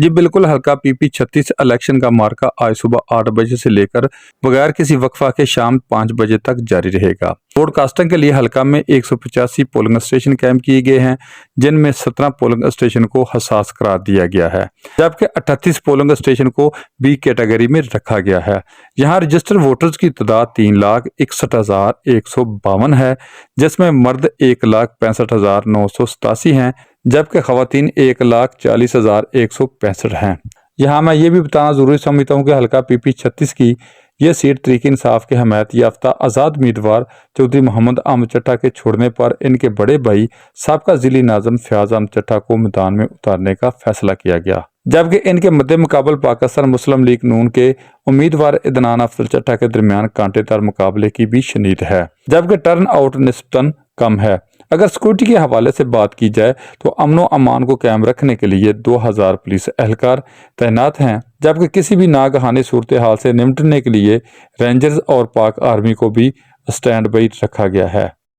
जी बिल्कुल, हल्का PP 36 election का मार्का आज सुबह 8 बजे से लेकर बगैर किसी वक्फा के शाम 5 बजे तक जारी रहेगा। ब्रॉडकास्टिंग के लिए हल्का में 185 पोलिंग स्टेशन कायम किए गए हैं, जिनमें 17 पोलिंग स्टेशन को हसास करार दिया गया है, जबकि 38 पोलिंग स्टेशन को बी कैटेगरी में रखा गया है। यहाँ रजिस्टर्ड वोटर्स की तादाद 3,61,152 है, जिसमें मर्द 1,65,987 हैं, जबकि खवातीन 1,40,165 हैं। यहाँ मैं ये भी बताना जरूरी समझता हूँ कि हल्का PP 36 की यह सीट तहरीक इंसाफ के हमायत याफ्ता आज़ाद उम्मीदवार चौधरी मोहम्मद अहमद चट्टा के छोड़ने पर इनके बड़े भाई साबका जिली नाज़िम फयाज अहमद चट्टा को मैदान में उतारने का फैसला किया गया, जबकि इनके मद्दे मुकाबल पाकिस्तान मुस्लिम लीग नून के उम्मीदवार इदनान अफजल चट्टा के दरमियान कांटेदार मुकाबले की भी शनीद है, जबकि टर्न आउट निस्बतन कम है। अगर सिक्योरिटी के हवाले से बात की जाए तो अमनो अमान को कायम रखने के लिए 2000 पुलिस एहलकार तैनात हैं, जबकि किसी भी नागहानी सूरत हाल से निपटने के लिए रेंजर्स और पाक आर्मी को भी स्टैंड बाई रखा गया है।